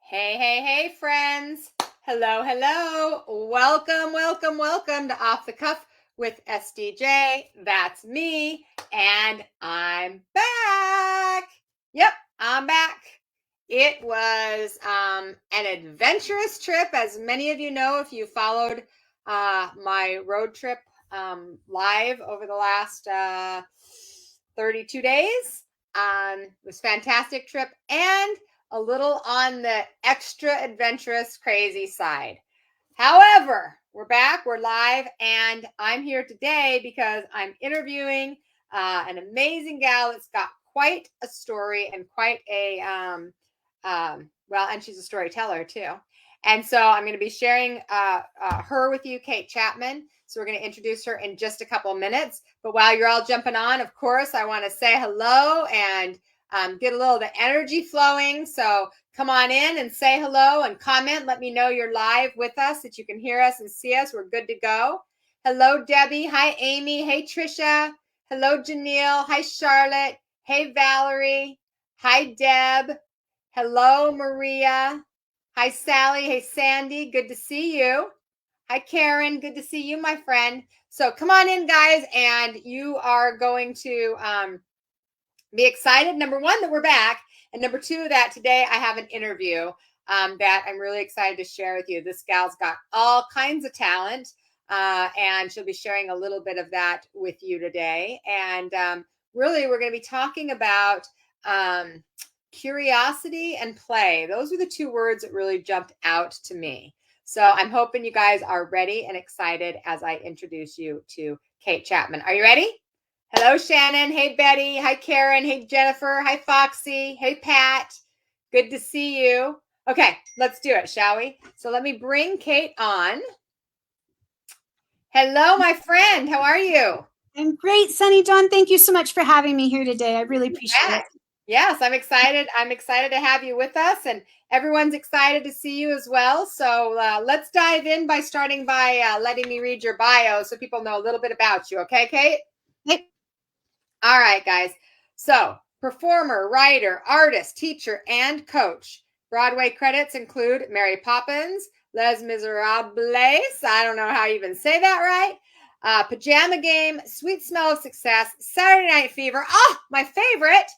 Hey, hey, hey, friends. Hello, hello. Welcome to Off the Cuff with SDJ. That's me, and I'm back. Yep, I'm back. It was an adventurous trip, as many of you know if you followed my road trip live over the last 32 days. It was a fantastic trip and a little on the extra adventurous, crazy side. However, we're back, we're live, and I'm here today because I'm interviewing an amazing gal that's got quite a story and quite a, and she's a storyteller too. And so I'm going to be sharing her with you, Kate Chapman. So we're going to introduce her in just a couple of minutes. But while you're all jumping on, of course, I want to say hello and get a little of the energy flowing. So come on in and say hello and comment. Let me know you're live with us, that you can hear us and see us. We're good to go. Hello, Debbie. Hi, Amy. Hey, Trisha. Hello, Janelle. Hi, Charlotte. Hey, Valerie. Hi, Deb. Hello, Maria. Hi, Sally. Hey, Sandy. Good to see you. Hi, Karen. Good to see you, my friend. So come on in, guys, and you are going to be excited, number one, that we're back, and number two, that today I have an interview that I'm really excited to share with you. This gal's got all kinds of talent, and she'll be sharing a little bit of that with you today. And really, we're going to be talking about curiosity and play. Those were the two words that really jumped out to me. So I'm hoping you guys are ready and excited as I introduce you to Kate Chapman. Are you ready? Hello, Shannon. Hey, Betty. Hi, Karen. Hey, Jennifer. Hi, Foxy. Hey, Pat. Good to see you. Okay, let's do it, shall we? So let me bring Kate on. Hello, my friend. How are you? I'm great, Sunny Dawn. Thank you so much for having me here today. I really appreciate it. Yes, I'm excited. I'm excited to have you with us, and everyone's excited to see you as well. So let's dive in by starting by letting me read your bio so people know a little bit about you. Okay, Kate? Yep. All right, guys. So, performer, writer, artist, teacher, and coach. Broadway credits include Mary Poppins, Les Miserables, I don't know how you even say that right, Pajama Game, Sweet Smell of Success, Saturday Night Fever, oh, my favorite.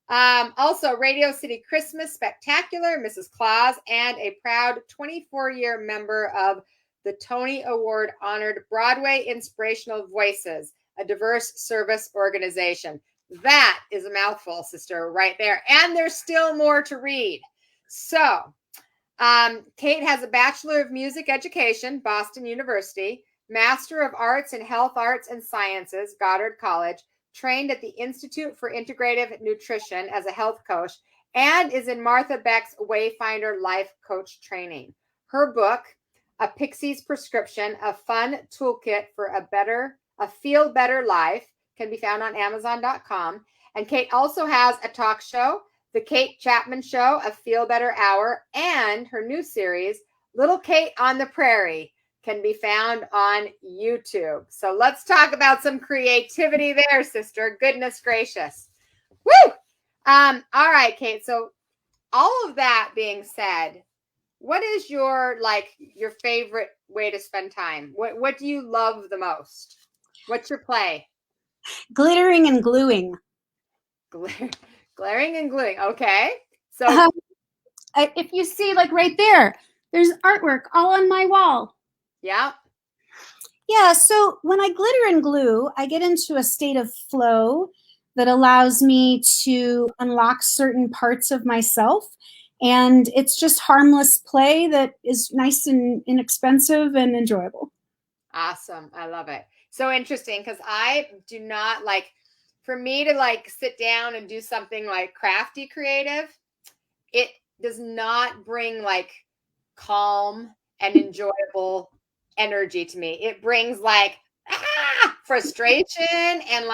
Also, Radio City Christmas Spectacular, Mrs. Claus, and a proud 24-year member of the Tony Award honored Broadway Inspirational Voices, a diverse service organization. That is a mouthful, sister, right there. And there's still more to read. So, Kate has a Bachelor of Music Education, Boston University, Master of Arts in Health Arts and Sciences, Goddard College, trained at the Institute for Integrative Nutrition as a health coach, and is in Martha Beck's Wayfinder Life Coach training. Her book, A Pixie's Prescription, a fun toolkit for a feel better life, can be found on Amazon.com. And Kate also has a talk show, The Kate Chapman Show, a Feel Better Hour, and her new series, Little Kate on the Prairie, can be found on YouTube. So let's talk about some creativity there, sister. Goodness gracious. Woo! All right, Kate. So all of that being said, what is your favorite way to spend time? What do you love the most? What's your play? Glittering and gluing. Glaring and gluing. Okay. So if you see, like right there, there's artwork all on my wall. yeah. Yeah, so when I glitter and glue, I get into a state of flow that allows me to unlock certain parts of myself. And it's just harmless play that is nice and inexpensive and enjoyable. Awesome. I love it. So interesting, because I do not for me to sit down and do something like crafty creative, it does not bring calm and enjoyable energy to me. It brings frustration and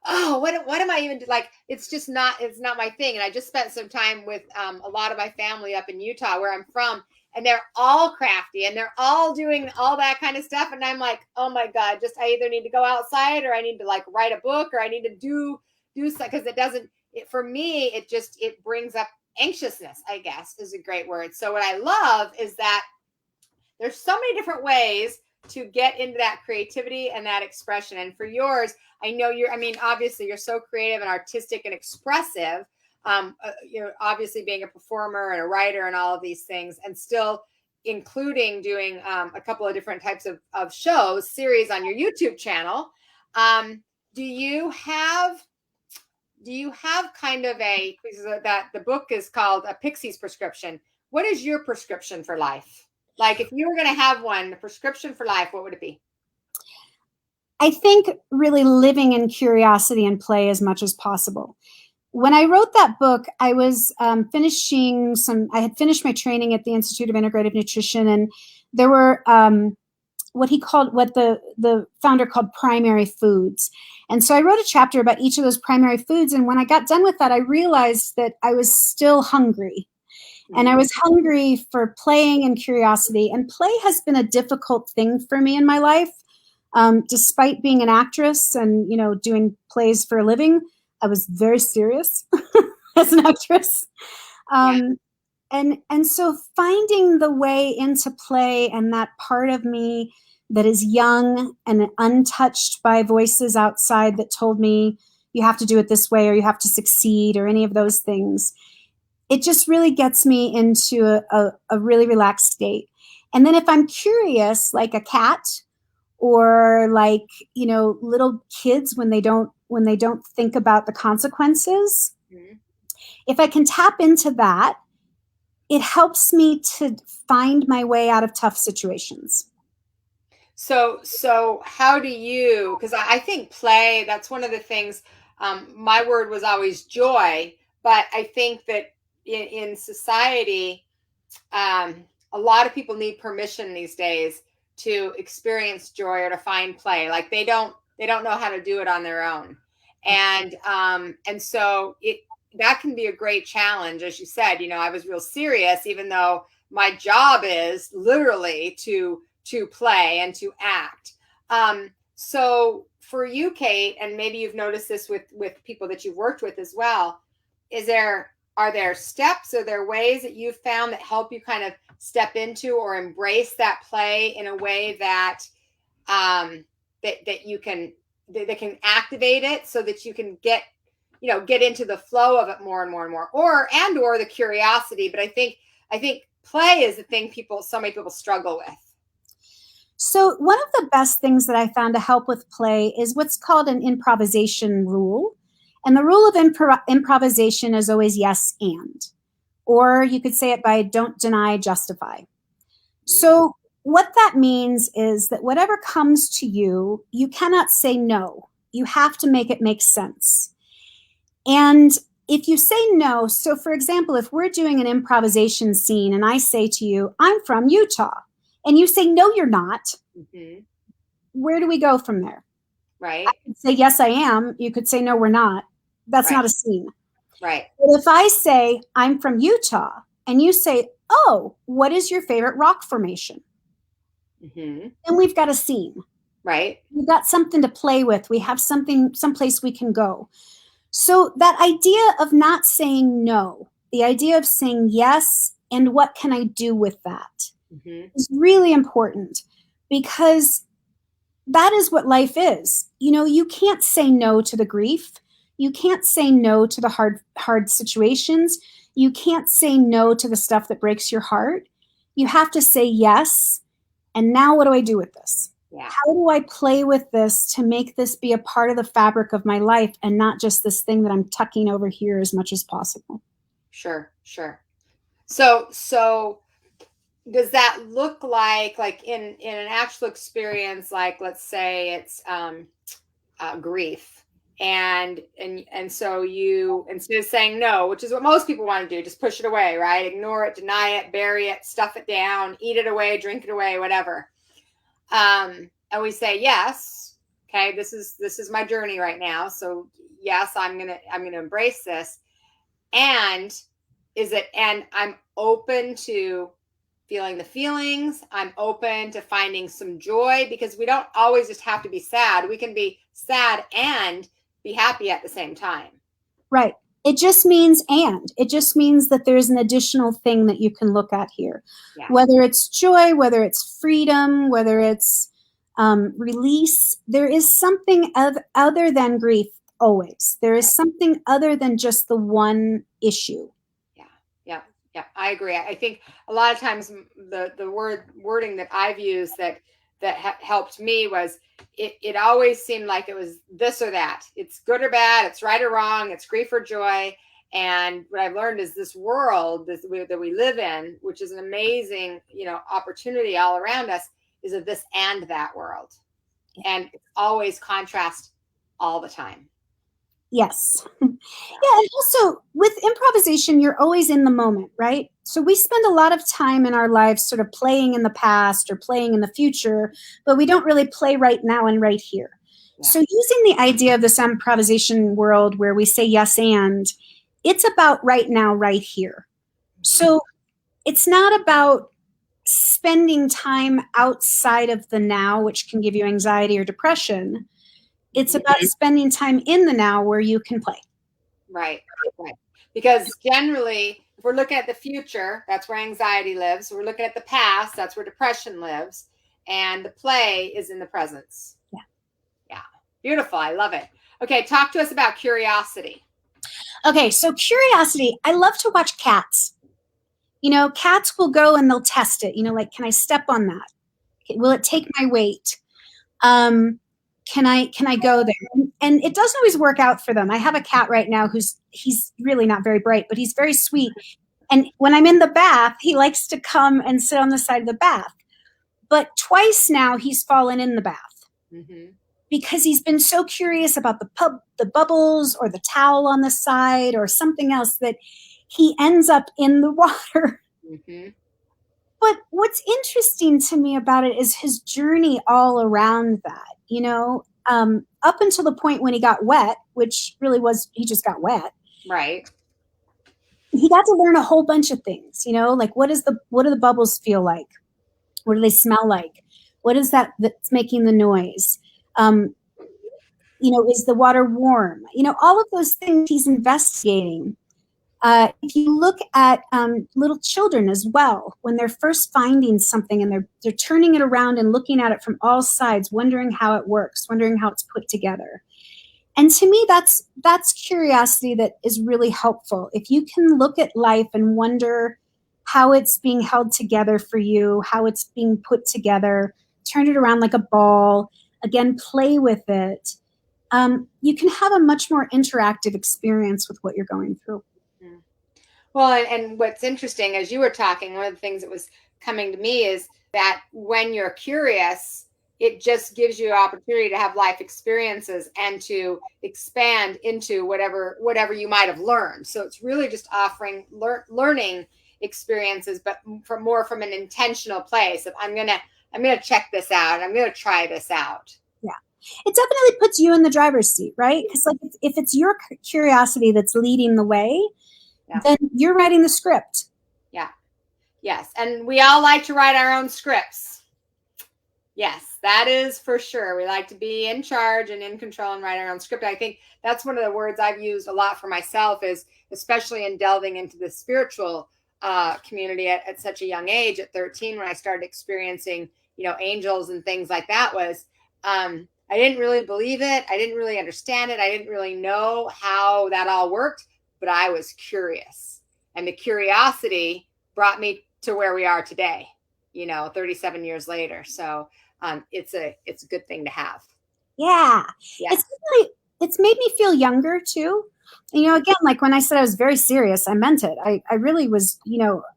oh, what am I even it's just not, it's not my thing. And I just spent some time with a lot of my family up in Utah where I'm from, and they're all crafty and they're all doing all that kind of stuff, and I'm like, oh my god, just I either need to go outside or I need to write a book or I need to do stuff, because it doesn't, for me it brings up anxiousness, I guess, is a great word. So what I love is that there's so many different ways to get into that creativity and that expression. And for yours, I know obviously you're so creative and artistic and expressive. Obviously being a performer and a writer and all of these things, and still including doing a couple of different types of series on your YouTube channel. Do you have kind of that the book is called A Pixie's Prescription? What is your prescription for life? Like, if you were going to have one, the prescription for life, what would it be? I think really living in curiosity and play as much as possible. When I wrote that book, I was I had finished my training at the Institute of Integrative Nutrition, and there were what the founder called primary foods. And so I wrote a chapter about each of those primary foods. And when I got done with that, I realized that I was still hungry. And I was hungry for playing and curiosity. And play has been a difficult thing for me in my life. Despite being an actress and, doing plays for a living, I was very serious as an actress. And so finding the way into play and that part of me that is young and untouched by voices outside that told me you have to do it this way or you have to succeed or any of those things, it just really gets me into a really relaxed state. And then if I'm curious, like a cat or like, little kids when they don't think about the consequences, if I can tap into that, it helps me to find my way out of tough situations. So how do you, because I think play, that's one of the things, my word was always joy, but I think that in society, a lot of people need permission these days to experience joy or to find play. Like they don't know how to do it on their own. And so that can be a great challenge. As you said, I was real serious, even though my job is literally to play and to act. So for you, Kate, and maybe you've noticed this with people that you've worked with as well, are there steps, are there ways that you've found that help you kind of step into or embrace that play in a way that that you can activate it so that you can get into the flow of it more and more and more, or the curiosity? But I think play is the thing so many people struggle with. So one of the best things that I found to help with play is what's called an improvisation rule. And the rule of improvisation is always yes and. Or you could say it by don't deny, justify. So what that means is that whatever comes to you, you cannot say no. You have to make it make sense. And if you say no, so for example, if we're doing an improvisation scene and I say to you, I'm from Utah, and you say, no, you're not, where do we go from there? Right. I could say, yes, I am. You could say, no, we're not. That's not a scene. Right. But if I say, I'm from Utah, and you say, oh, what is your favorite rock formation? Then we've got a scene. Right. We've got something to play with. We have someplace we can go. So that idea of not saying no, the idea of saying yes, and what can I do with that is really important, because that is what life is. You can't say no to the grief. You can't say no to the hard situations. You can't say no to the stuff that breaks your heart. You have to say yes. And now what do I do with this? Yeah. How do I play with this to make this be a part of the fabric of my life and not just this thing that I'm tucking over here as much as possible? Sure. So does that look like in an actual experience, like let's say it's grief, and so you, instead of saying no, which is what most people want to do, just push it away, right? Ignore it, deny it, bury it, stuff it down, eat it away, drink it away, whatever. And we say yes, okay, this is my journey right now, so yes, I'm gonna embrace this, and I'm open to feeling the feelings. I'm open to finding some joy, because we don't always just have to be sad. We can be sad and be happy at the same time. Right. It just means it just means that there's an additional thing that you can look at here. Yeah. Whether it's joy, whether it's freedom, whether it's release, there is something other than grief always. There is something other than just the one issue. Yeah, I agree. I think a lot of times the wording that I've used that helped me was it always seemed like it was this or that. It's good or bad. It's right or wrong. It's grief or joy. And what I've learned is this world that we live in, which is an amazing, opportunity all around us, is a this and that world. And it's always contrast all the time. Yes. Yeah. And also with improvisation, you're always in the moment, right? So we spend a lot of time in our lives sort of playing in the past or playing in the future, but we don't really play right now and right here. Yeah. So using the idea of this improvisation world where we say yes and, it's about right now, right here. So it's not about spending time outside of the now, which can give you anxiety or depression. It's about spending time in the now where you can play. Right. Because generally, if we're looking at the future, that's where anxiety lives. We're looking at the past, that's where depression lives. And the play is in the presence. Yeah. Beautiful. I love it. Okay. Talk to us about curiosity. Okay. So curiosity, I love to watch cats. Cats will go and they'll test it. Like, can I step on that? Will it take my weight? Can I go there? And it doesn't always work out for them. I have a cat right now he's really not very bright, but he's very sweet. And when I'm in the bath, he likes to come and sit on the side of the bath. But twice now he's fallen in the bath because he's been so curious about the bubbles or the towel on the side or something else that he ends up in the water. But what's interesting to me about it is his journey all around that. Up until the point when he got wet, which really was, he just got wet. Right. He got to learn a whole bunch of things, like what do the bubbles feel like? What do they smell like? What is that's making the noise? Is the water warm? All of those things he's investigating. If you look at little children as well, when they're first finding something and they're turning it around and looking at it from all sides, wondering how it works, wondering how it's put together. And to me, that's curiosity that is really helpful. If you can look at life and wonder how it's being held together for you, how it's being put together, turn it around like a ball, again, play with it, you can have a much more interactive experience with what you're going through. Well, and what's interesting, as you were talking, one of the things that was coming to me is that when you're curious, it just gives you an opportunity to have life experiences and to expand into whatever you might have learned. So it's really just offering learning experiences, but from an intentional place of I'm gonna check this out. I'm gonna try this out. Yeah, it definitely puts you in the driver's seat, right? Because like if it's your curiosity that's leading the way. Yeah. Then you're writing the script. Yeah. Yes. And we all like to write our own scripts. Yes, that is for sure. We like to be in charge and in control and write our own script. I think that's one of the words I've used a lot for myself, is especially in delving into the spiritual community at such a young age, at 13, when I started experiencing, angels and things like that, was I didn't really believe it. I didn't really understand it. I didn't really know how that all worked. But I was curious, and the curiosity brought me to where we are today, 37 years later. So it's a good thing to have. Yeah. It's made me feel younger too. Again, like when I said I was very serious, I meant it. I really was,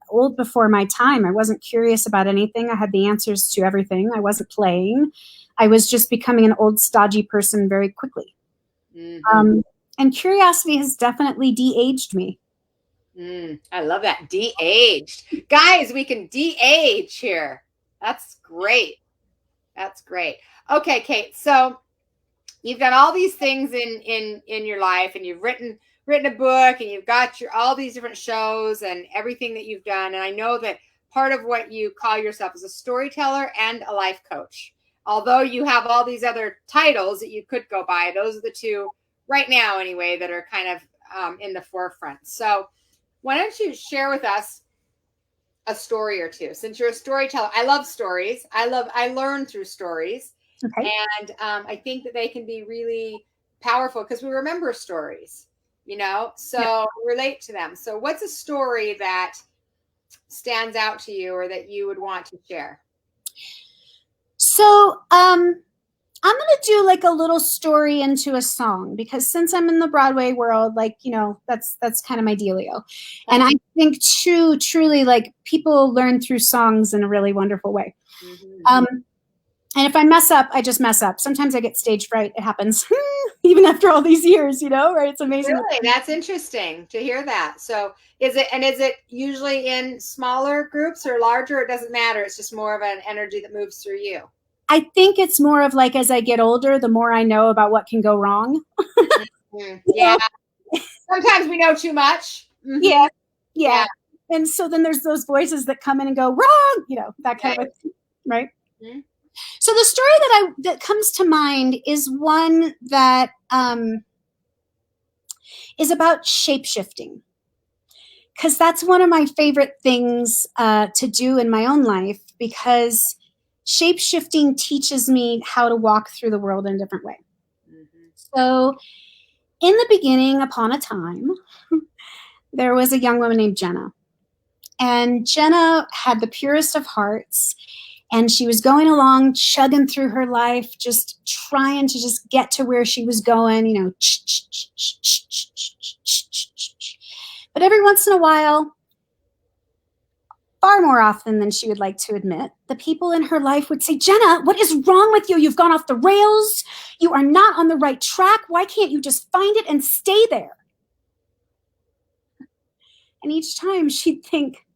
old before my time. I wasn't curious about anything. I had the answers to everything. I wasn't playing. I was just becoming an old, stodgy person very quickly. And curiosity has definitely de-aged me. I love that. De-aged. Guys, we can de-age here. That's great. Okay, Kate. So you've done all these things in your life, and you've written a book, and you've got all these different shows and everything that you've done. And I know that part of what you call yourself is a storyteller and a life coach. Although you have all these other titles that you could go by, those are the two right now anyway that are kind of in the forefront. So why don't you share with us a story or two, since you're a storyteller? I love stories. I learn through stories. Okay. And I think that they can be really powerful because we remember stories, so relate to them. So what's a story that stands out to you or that you would want to share? So I'm going to do like a little story into a song, because since I'm in the Broadway world, like, that's kind of my dealio. And I think truly, like, people learn through songs in a really wonderful way. Mm-hmm. And if I mess up, I just mess up. Sometimes I get stage fright. It happens even after all these years, right? It's amazing. Really? That's interesting to hear that. So is it usually in smaller groups or larger? It doesn't matter. It's just more of an energy that moves through you. I think it's more of like, as I get older, the more I know about what can go wrong. Mm-hmm. Yeah. Sometimes we know too much. Mm-hmm. Yeah. And so then there's those voices that come in and go, wrong, that kind of a thing, right? Mm-hmm. So the story that comes to mind is one that is about shapeshifting, because that's one of my favorite things to do in my own life, because shapeshifting teaches me how to walk through the world in a different way. Mm-hmm. So in the beginning, upon a time, there was a young woman named Jenna. And Jenna had the purest of hearts. And she was going along, chugging through her life, just trying to just get to where she was going, But every once in a while, far more often than she would like to admit, the people in her life would say, Jenna, what is wrong with you? You've gone off the rails. You are not on the right track. Why can't you just find it and stay there? And each time she'd think,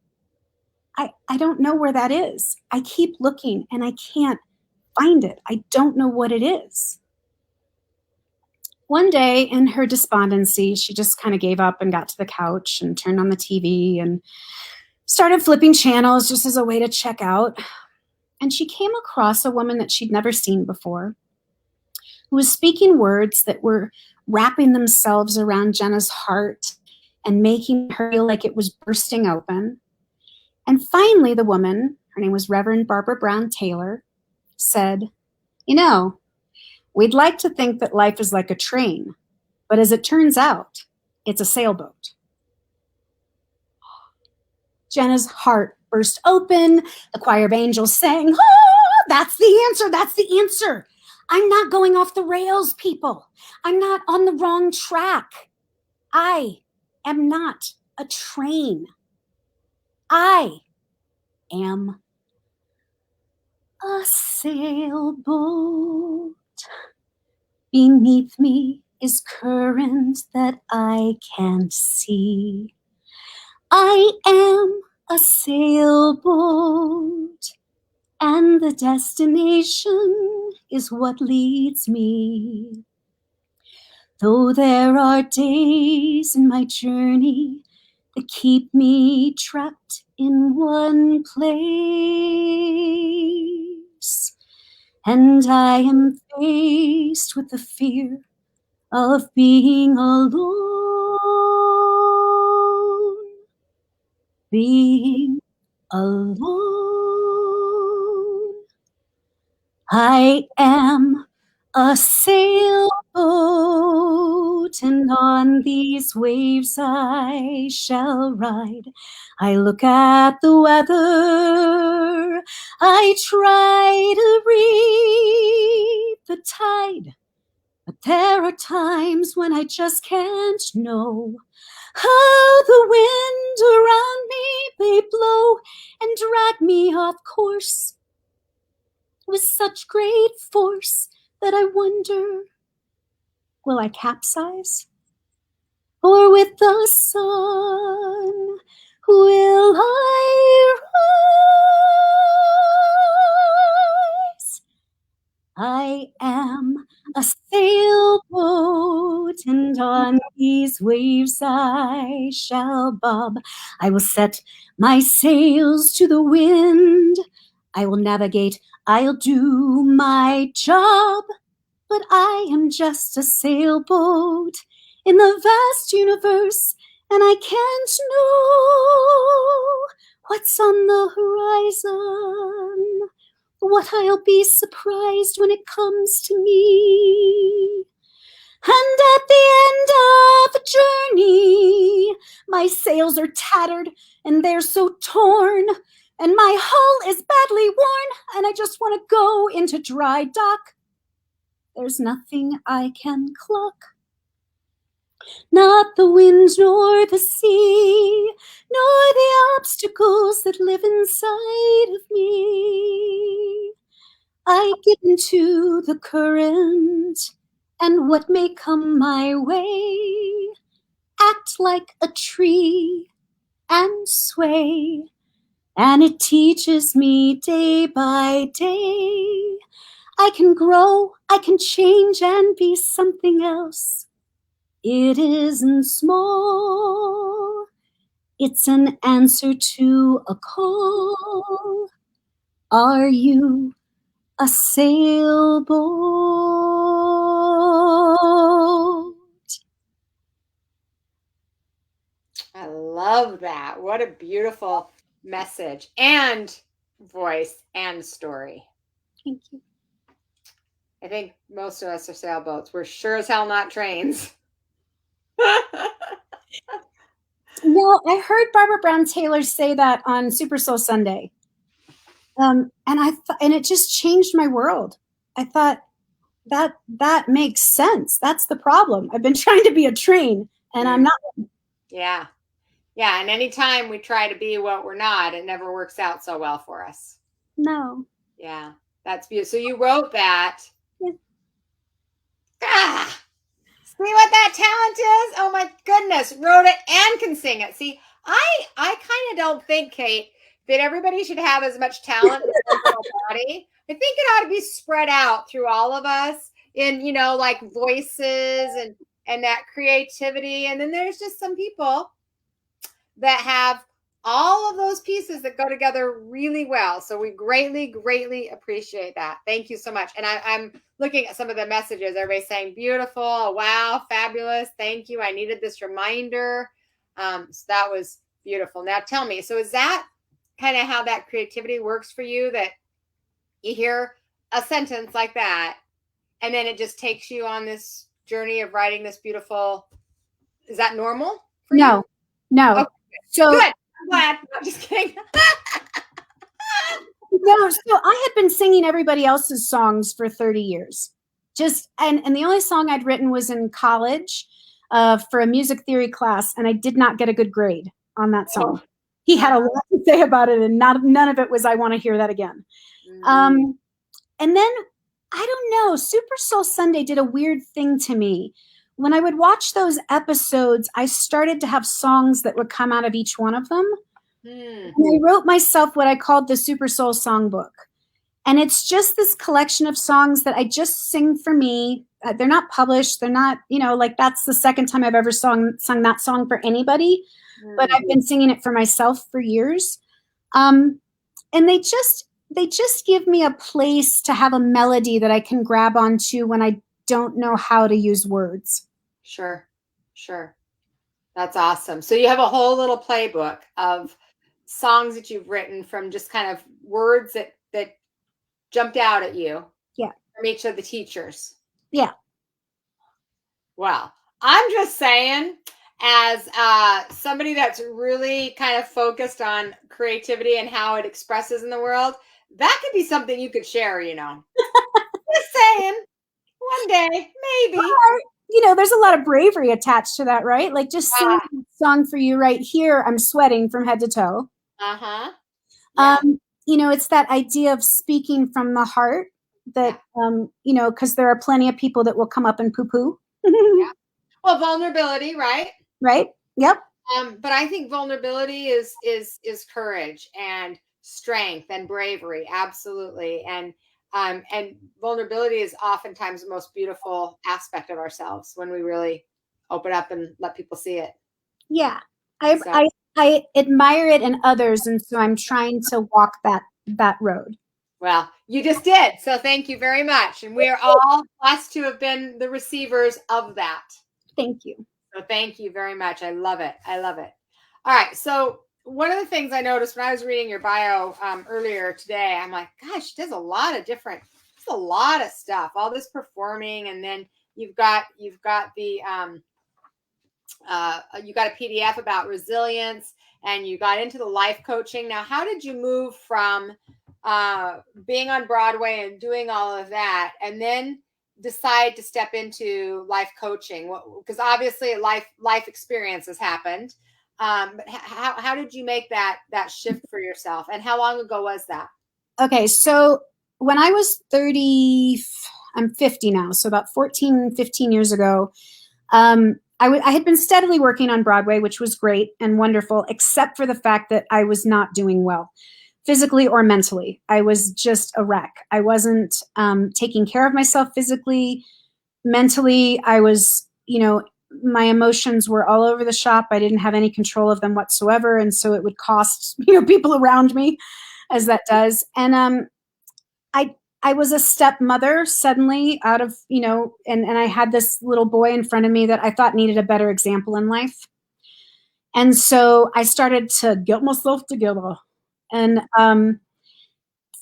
I don't know where that is. I keep looking and I can't find it. I don't know what it is. One day in her despondency, she just kind of gave up and got to the couch and turned on the TV and started flipping channels just as a way to check out. And she came across a woman that she'd never seen before, who was speaking words that were wrapping themselves around Jenna's heart and making her feel like it was bursting open. And finally, the woman, her name was Reverend Barbara Brown Taylor, said, we'd like to think that life is like a train, but as it turns out, it's a sailboat. Jenna's heart burst open. The choir of angels sang, that's the answer, that's the answer. I'm not going off the rails, people. I'm not on the wrong track. I am not a train. I am a sailboat. Beneath me is current that I can't see. I am a sailboat, and the destination is what leads me. Though there are days in my journey that keep me trapped in one place, and I am faced with the fear of being alone. Being alone. I am a sailboat, and on these waves I shall ride. I look at the weather, I try to read the tide, but there are times when I just can't know how the wind around me may blow and drag me off course with such great force that I wonder, will I capsize? Or with the sun, will I rise? I am a sailboat, and on these waves I shall bob. I will set my sails to the wind. I will navigate. I'll do my job. But I am just a sailboat, in the vast universe, and I can't know what's on the horizon. What I'll be surprised when it comes to me. And at the end of a journey, my sails are tattered and they're so torn, and my hull is badly worn, and I just want to go into dry dock. There's nothing I can cluck. Not the wind nor the sea, nor the obstacles that live inside of me. I get into the current, and what may come my way, act like a tree and sway, and it teaches me day by day. I can grow, I can change and be something else. It isn't small, it's an answer to a call. Are you a sailboat? I love that. What a beautiful message and voice and story. Thank you. I think most of us are sailboats. We're sure as hell not trains. No, I heard Barbara Brown Taylor say that on Super Soul Sunday. And it just changed my world. I thought that makes sense. That's the problem. I've been trying to be a train, and I'm not. Yeah. Yeah. And anytime we try to be what we're not, it never works out so well for us. No. Yeah. That's beautiful. So you wrote that. Yeah. See what that talent is? Oh my goodness. Wrote it and can sing it. See, I kind of don't think, Kate, that everybody should have as much talent as their body. I think it ought to be spread out through all of us in, like voices and that creativity. And then there's just some people that have all of those pieces that go together really well. So we greatly, greatly appreciate that. Thank you so much. And I'm looking at some of the messages. Everybody's saying beautiful, wow, fabulous. Thank you. I needed this reminder. So that was beautiful. Now tell me, so is that kind of how that creativity works for you, that you hear a sentence like that and then it just takes you on this journey of writing this beautiful, is that normal for you? No. Okay. So good. I'm glad. I'm just kidding. No, so I had been singing everybody else's songs for 30 years. And the only song I'd written was in college for a music theory class, and I did not get a good grade on that song. He had a lot to say about it, and none of it was, I want to hear that again. Mm-hmm. And then, I don't know, Super Soul Sunday did a weird thing to me. When I would watch those episodes, I started to have songs that would come out of each one of them. And I wrote myself what I called the Super Soul Songbook. And it's just this collection of songs that I just sing for me. They're not published. They're not, that's the second time I've ever sung that song for anybody. But I've been singing it for myself for years. And they just give me a place to have a melody that I can grab onto when I don't know how to use words. Sure. That's awesome. So you have a whole little playbook of songs that you've written from just kind of words that jumped out at you. Yeah. From each of the teachers. Yeah. Well, I'm just saying, as somebody that's really kind of focused on creativity and how it expresses in the world, that could be something you could share, Just saying. One day, maybe. There's a lot of bravery attached to that, right? Like just singing a song for you right here, I'm sweating from head to toe. Uh-huh. Yeah. It's that idea of speaking from the heart that, because there are plenty of people that will come up and poo-poo. Yeah. Well, vulnerability, right? Right. Yep. But I think vulnerability is courage and strength and bravery. Absolutely. And vulnerability is oftentimes the most beautiful aspect of ourselves when we really open up and let people see it. Yeah. I admire it in others. And so I'm trying to walk that road. Well, you just did. So thank you very much. And we are all blessed to have been the receivers of that. Thank you. So thank you very much. I love it. I love it. All right. So one of the things I noticed when I was reading your bio earlier today, I'm like, gosh, she does a lot of different, a lot of stuff, all this performing, and then you've got the you got a PDF about resilience, and you got into the life coaching. Now, how did you move from being on Broadway and doing all of that, and then decide to step into life coaching? Because obviously life experience has happened. But how did you make that shift for yourself, and how long ago was that? Okay, so when I was 30, I'm 50 now, so about 14, 15 years ago, I had been steadily working on Broadway, which was great and wonderful, except for the fact that I was not doing well, physically or mentally. I was just a wreck. I wasn't taking care of myself physically. Mentally, I was, my emotions were all over the shop. I didn't have any control of them whatsoever, and so it would cost, people around me, as that does. And I was a stepmother suddenly out of, and I had this little boy in front of me that I thought needed a better example in life. And so I started to get myself together. And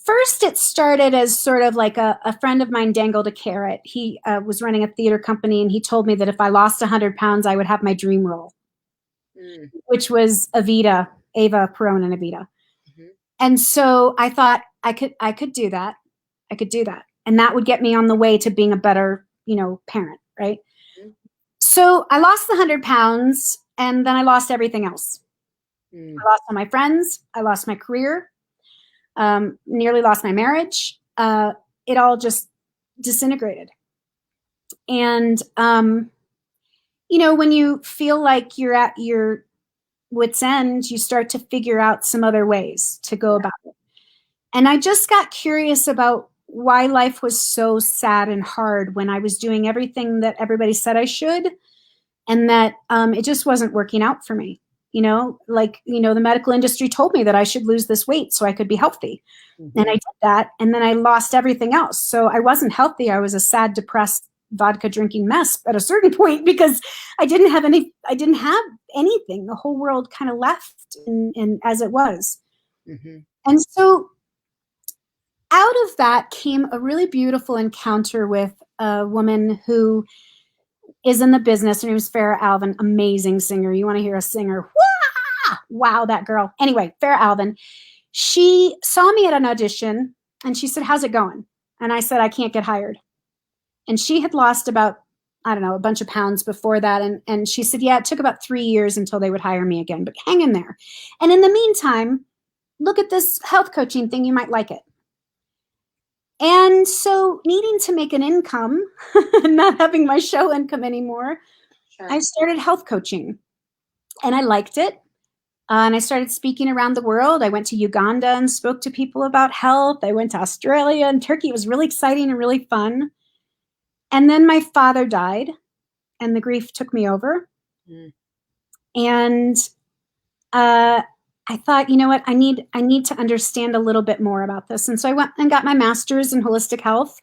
first it started as sort of like a friend of mine dangled a carrot. He was running a theater company, and he told me that if I lost 100 pounds, I would have my dream role, which was Eva Perón and Evita. Mm-hmm. And so I thought I could do that. I could do that. And that would get me on the way to being a better, parent, right? Mm-hmm. So I lost the 100 pounds, and then I lost everything else. I lost all my friends. I lost my career. Nearly lost my marriage. It all just disintegrated. And, when you feel like you're at your wit's end, you start to figure out some other ways to go about it. And I just got curious about why life was so sad and hard when I was doing everything that everybody said I should, and that it just wasn't working out for me. The medical industry told me that I should lose this weight so I could be healthy. Mm-hmm. And I did that, and then I lost everything else. So I wasn't healthy. I was a sad, depressed, vodka drinking mess at a certain point, because I didn't have anything. The whole world kind of left in as it was. Mm-hmm. And so out of that came a really beautiful encounter with a woman who is in the business. Her name is Farrah Alvin, amazing singer. You want to hear a singer? Wow, that girl. Anyway, Farrah Alvin, she saw me at an audition, and she said, "How's it going?" And I said, "I can't get hired." And she had lost about, a bunch of pounds before that. And she said, "Yeah, it took about 3 years until they would hire me again, but hang in there. And in the meantime, look at this health coaching thing. You might like it." And so, needing to make an income, not having my show income anymore, sure, I started health coaching, and I liked it. And I started speaking around the world. I went to Uganda and spoke to people about health. I went to Australia and Turkey. It was really exciting and really fun. And then my father died, and the grief took me over. Mm. And I thought, you know what, I need to understand a little bit more about this. And so I went and got my master's in holistic health,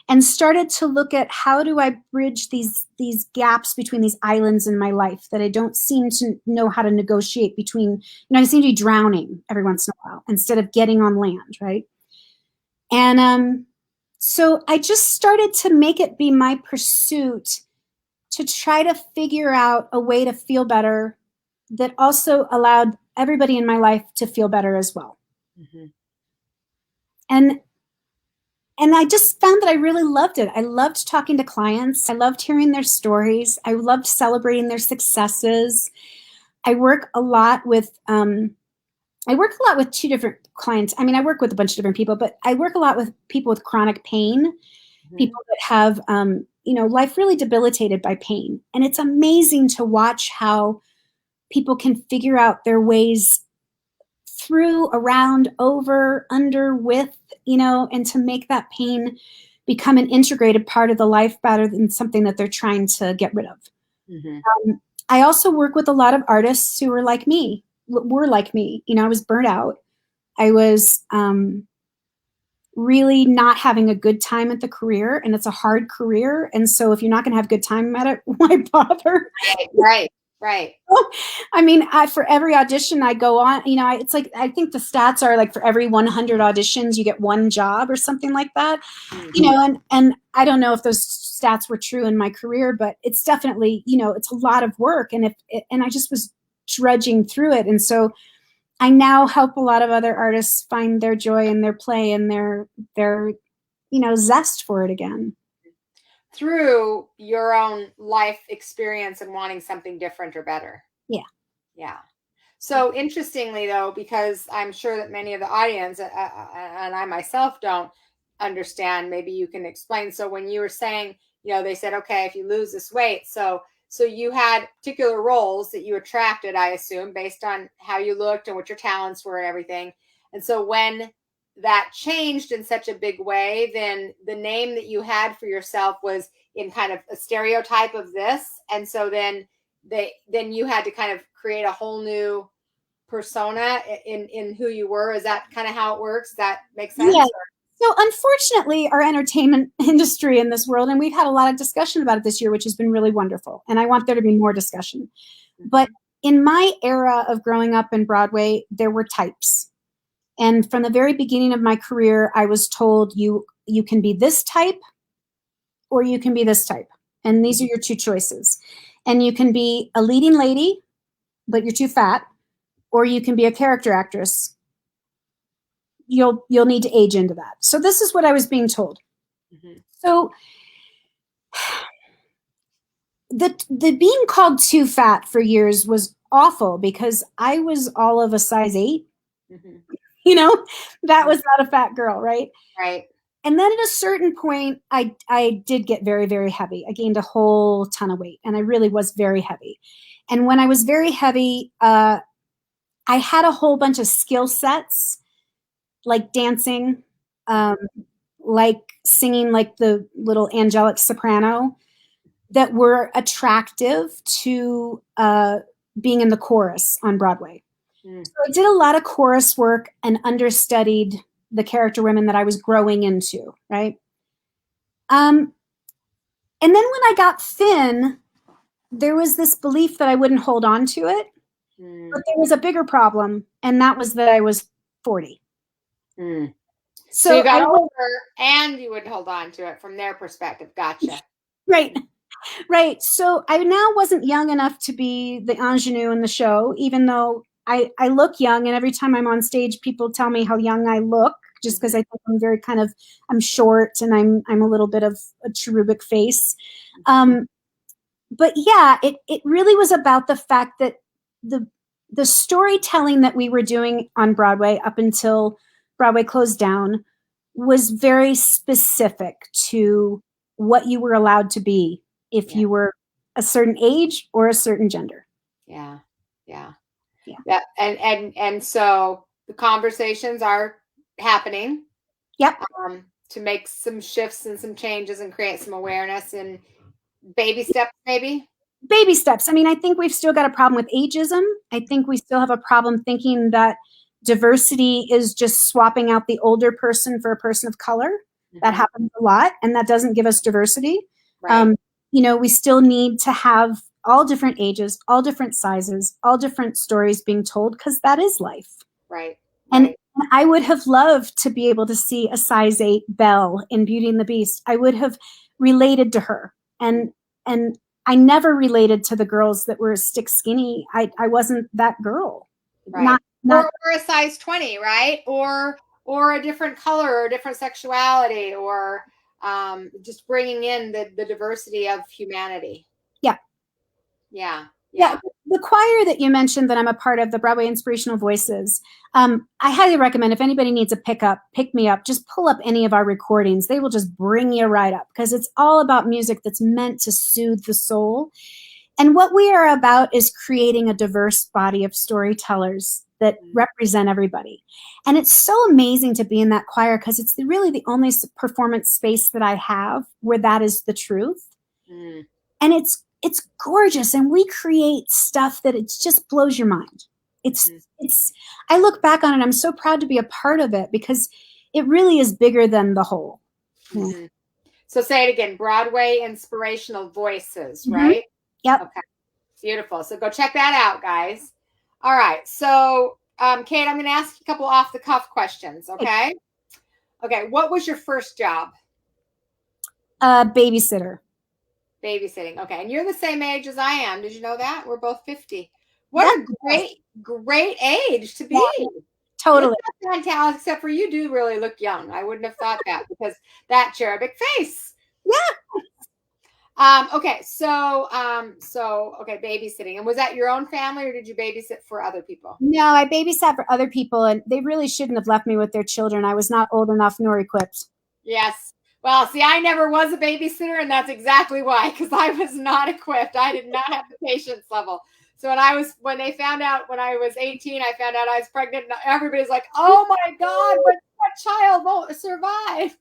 and started to look at how do I bridge these gaps between these islands in my life that I don't seem to know how to negotiate between. I seem to be drowning every once in a while instead of getting on land, right? And so I just started to make it be my pursuit to try to figure out a way to feel better that also allowed everybody in my life to feel better as well. Mm-hmm. And I just found that I really loved it. I loved talking to clients. I loved hearing their stories. I loved celebrating their successes. I work a lot with two different clients. I work with a bunch of different people, but I work a lot with people with chronic pain, mm-hmm, people that have, life really debilitated by pain. And it's amazing to watch how people can figure out their ways through, around, over, under, with, and to make that pain become an integrated part of the life rather than something that they're trying to get rid of. Mm-hmm. I also work with a lot of artists who were like me. I was burnt out. I was really not having a good time at the career, and it's a hard career. And so if you're not going to have a good time at it, why bother? Right. I mean, for every audition I go on, it's like, I think the stats are like for every 100 auditions, you get one job or something like that, and I don't know if those stats were true in my career, but it's definitely, it's a lot of work. And I just was drudging through it. And so I now help a lot of other artists find their joy in their play and their zest for it again. Through your own life experience and wanting something different or better. Yeah. So interestingly, though, because I'm sure that many of the audience and I myself don't understand, maybe you can explain. So when you were saying, they said, okay, if you lose this weight, so you had particular roles that you attracted, I assume, based on how you looked and what your talents were and everything. And so when that changed in such a big way, then the name that you had for yourself was in kind of a stereotype of this. And so then you had to kind of create a whole new persona in who you were. Is that kind of how it works? Does that make sense? Yeah. So unfortunately, our entertainment industry in this world, and we've had a lot of discussion about it this year, which has been really wonderful. And I want there to be more discussion. But in my era of growing up in Broadway, there were types. And from the very beginning of my career, I was told you can be this type or you can be this type. And these are your two choices. And you can be a leading lady, but you're too fat, or you can be a character actress. You'll need to age into that. So this is what I was being told. So the being called too fat for years was awful because I was all of a size 8. That was not a fat girl, right? Right. And then at a certain point, I did get very, very heavy. I gained a whole ton of weight, and I really was very heavy. And when I was very heavy, I had a whole bunch of skill sets, like dancing, like singing like the little angelic soprano, that were attractive to being in the chorus on Broadway. So I did a lot of chorus work and understudied the character women that I was growing into, right? And then when I got thin, there was this belief that I wouldn't hold on to it. But there was a bigger problem, and that was that I was 40. So you got older and you would hold on to it from their perspective. Gotcha. Right. So I now wasn't young enough to be the ingenue in the show, even though I look young, and every time I'm on stage, people tell me how young I look, just because I think I'm very I'm short and I'm a little bit of a cherubic face. But yeah, it really was about the fact that the storytelling that we were doing on Broadway up until Broadway closed down was very specific to what you were allowed to be if you were a certain age or a certain gender. Yeah. And so the conversations are happening. Yep. To make some shifts and some changes and create some awareness and baby steps, maybe? Baby steps. I mean, I think we've still got a problem with ageism. I think we still have a problem thinking that diversity is just swapping out the older person for a person of color. That happens a lot, and that doesn't give us diversity. Right. We still need to have all different ages, all different sizes, all different stories being told, because that is life. Right. And I would have loved to be able to see a size 8 Belle in Beauty and the Beast. I would have related to her. And I never related to the girls that were stick skinny. I wasn't that girl. Right. Or a size 20, right? Or a different color or a different sexuality, or just bringing in the diversity of humanity. Yeah. The choir that you mentioned that I'm a part of, the Broadway Inspirational Voices, I highly recommend, if anybody needs a pick me up, just pull up any of our recordings. They will just bring you right up, because it's all about music that's meant to soothe the soul. And what we are about is creating a diverse body of storytellers that represent everybody. And it's so amazing to be in that choir, because it's really the only performance space that I have where that is the truth. And it's gorgeous, and we create stuff that it just blows your mind. I look back on it, I'm so proud to be a part of it, because it really is bigger than the whole. Mm-hmm. So say it again, Broadway Inspirational Voices, Mm-hmm. right? Yep. Okay. Beautiful. So go check that out, guys. All right. So, Kate, I'm going to ask you a couple off the cuff questions. Okay. Okay. What was your first job? Babysitter. Babysitting. Okay. And you're the same age as I am. Did you know that? We're both 50. What a great age to be. Yeah, totally. Fantastic. Except for you do really look young. I wouldn't have thought that because that cherubic face. Yeah. Okay. So, okay, babysitting. And was that your own family or did you babysit for other people? No, I babysat for other people, and they really shouldn't have left me with their children. I was not old enough nor equipped. Yes. Well, see, I never was a babysitter, and that's exactly why, because I was not equipped. I did not have the patience level. So when they found out when I was 18, I found out I was pregnant, and everybody's like, "Oh my God, but that child won't survive."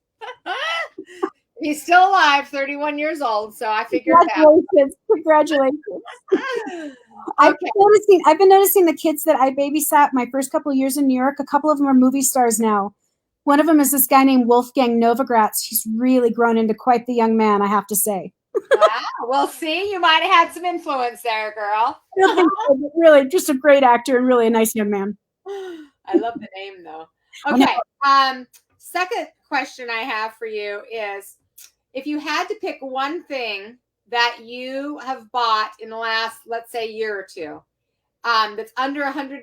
He's still alive, 31 years old. So I figured it out. Congratulations. Okay. I've been noticing the kids that I babysat my first couple of years in New York. A couple of them are movie stars now. One of them is this guy named Wolfgang Novogratz. He's really grown into quite the young man, I have to say. Wow. Well, see, you might have had some influence there, girl. I don't think so, but really, just a great actor and really a nice young man. I love the name, though. Okay. Second question I have for you is, if you had to pick one thing that you have bought in the last, let's say, year or two, that's under $100,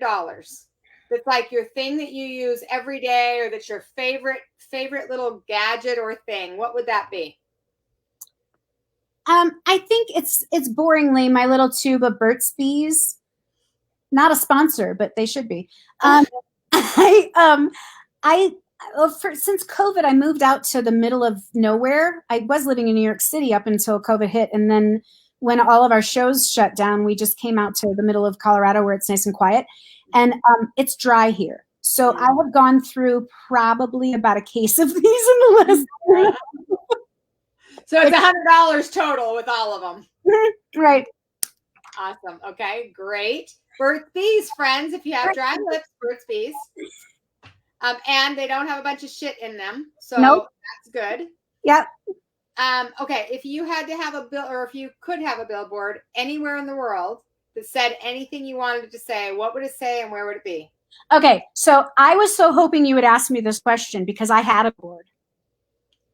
that's like your thing that you use every day, or that's your favorite little gadget or thing, what would that be? I think it's boringly my little tube of Burt's Bees. Not a sponsor, but they should be. Since COVID, I moved out to the middle of nowhere. I was living in New York City up until COVID hit, and then when all of our shows shut down, we just came out to the middle of Colorado where it's nice and quiet, and it's dry here. So I have gone through probably about a case of these in the last year. So it's $100 total with all of them. Right. Awesome. Okay, great. Burt's Bees, friends. If you have dry lips, Burt's Bees. And they don't have a bunch of shit in them. So that's good. Yep. Okay, if you had to have if you could have a billboard anywhere in the world that said anything you wanted to say, what would it say and where would it be? Okay, so I was so hoping you would ask me this question because I had a board.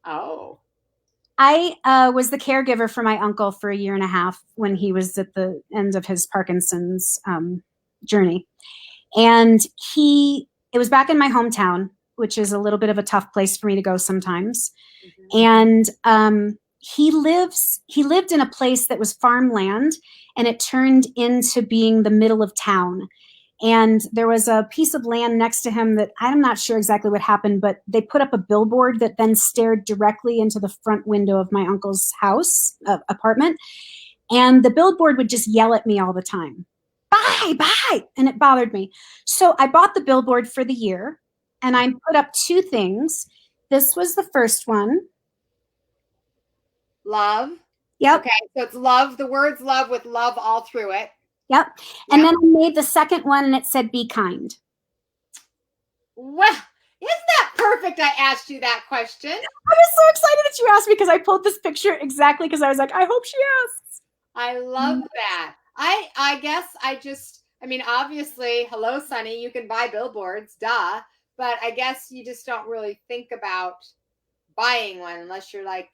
Oh. I was the caregiver for my uncle for a year and a half when he was at the end of his Parkinson's journey. And it was back in my hometown, which is a little bit of a tough place for me to go sometimes. Mm-hmm. And he lived in a place that was farmland, and it turned into being the middle of town. And there was a piece of land next to him that I'm not sure exactly what happened, but they put up a billboard that then stared directly into the front window of my uncle's house, apartment. And the billboard would just yell at me all the time. Bye, bye. And it bothered me. So I bought the billboard for the year, and I put up two things. This was the first one. Love. Yep. Okay, so it's love, the words love with love all through it. Yep. And then I made the second one, and it said, be kind. Well, isn't that perfect? I asked you that question. I was so excited that you asked me because I pulled this picture exactly because I was like, I hope she asks. I love that. I guess obviously, hello, Sonny, you can buy billboards, duh. But I guess you just don't really think about buying one unless you're like,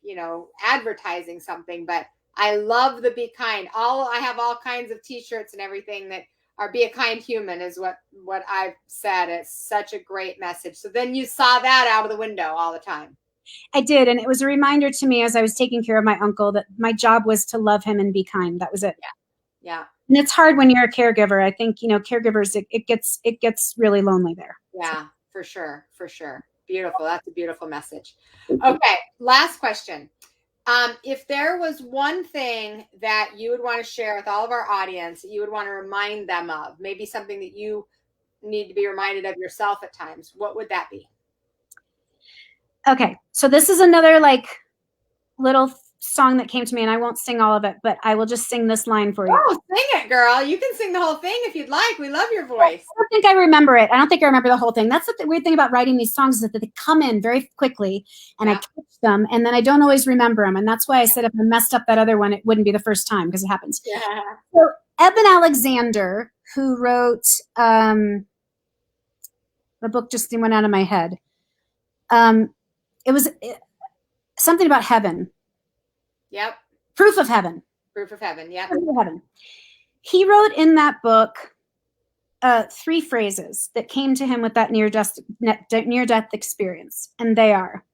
advertising something. But I love the be kind. I have all kinds of t-shirts and everything that are be a kind human is what I've said. It's such a great message. So then you saw that out of the window all the time. I did. And it was a reminder to me as I was taking care of my uncle that my job was to love him and be kind. That was it. Yeah. And it's hard when you're a caregiver. I think, caregivers, it gets really lonely there. Yeah, for sure. For sure. Beautiful. That's a beautiful message. Okay. Last question. If there was one thing that you would want to share with all of our audience that you would want to remind them of, maybe something that you need to be reminded of yourself at times, what would that be? Okay. So this is another little song that came to me, and I won't sing all of it, but I will just sing this line for you. Oh, sing it, girl. You can sing the whole thing if you'd like. We love your voice. I don't think I remember it. I don't think I remember the whole thing. That's the weird thing about writing these songs, is that they come in very quickly, and I catch them, and then I don't always remember them. And that's why I said if I messed up that other one, it wouldn't be the first time, because it happens. Yeah. So Eben Alexander, who wrote the book just went out of my head. It was something about heaven. Yep. Proof of Heaven. Proof of Heaven. Yep. Proof of Heaven. He wrote in that book 3 phrases that came to him with that near-death experience. And they are,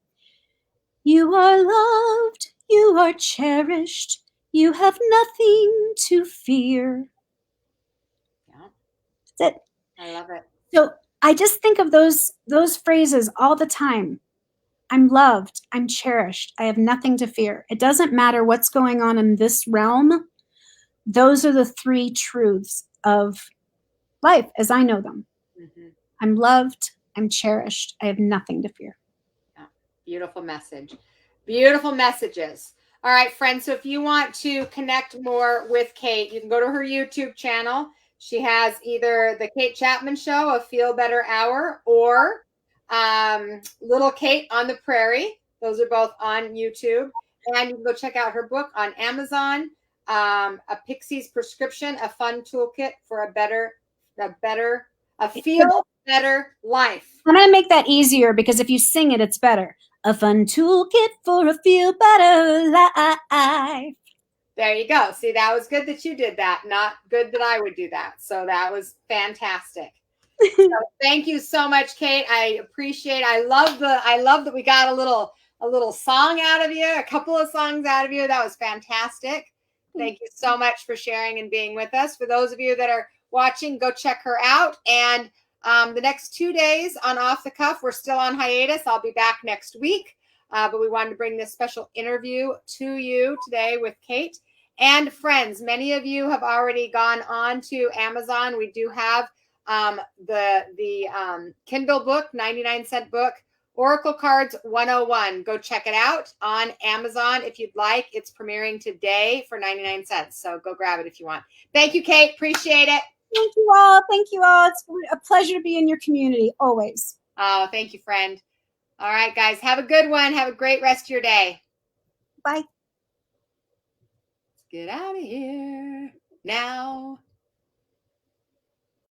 you are loved, you are cherished, you have nothing to fear. Yeah. That's it. I love it. So I just think of those phrases all the time. I'm loved, I'm cherished, I have nothing to fear. It doesn't matter what's going on in this realm. Those are the 3 truths of life as I know them. Mm-hmm. I'm loved, I'm cherished, I have nothing to fear. Yeah. Beautiful message. Beautiful messages. All right, friends. So if you want to connect more with Kate, you can go to her YouTube channel. She has either the Kate Chapman Show, a Feel Better Hour, or Little Kate on the Prairie. Those are both on YouTube. And you can go check out her book on Amazon, A Pixie's Prescription, a fun toolkit for a feel better life. I'm going to make that easier, because if you sing it, it's better. A fun toolkit for a feel better life. There you go. See, that was good that you did that. Not good that I would do that. So that was fantastic. So thank you so much, Kate. I appreciate it. I love that we got a little song out of you, a couple of songs out of you. That was fantastic. Thank you so much for sharing and being with us. For those of you that are watching, go check her out. And the next 2 days on Off the Cuff, we're still on hiatus. I'll be back next week. But we wanted to bring this special interview to you today with Kate. And friends, many of you have already gone on to Amazon. We do have the Kindle book, 99-cent book, Oracle Cards 101. Go check it out on Amazon if you'd like. It's premiering today for 99 cents. So go grab it if you want. Thank you, Kate. Appreciate it. Thank you all. Thank you all. It's a pleasure to be in your community, always. Oh, thank you, friend. All right, guys. Have a good one. Have a great rest of your day. Bye. Let's get out of here now.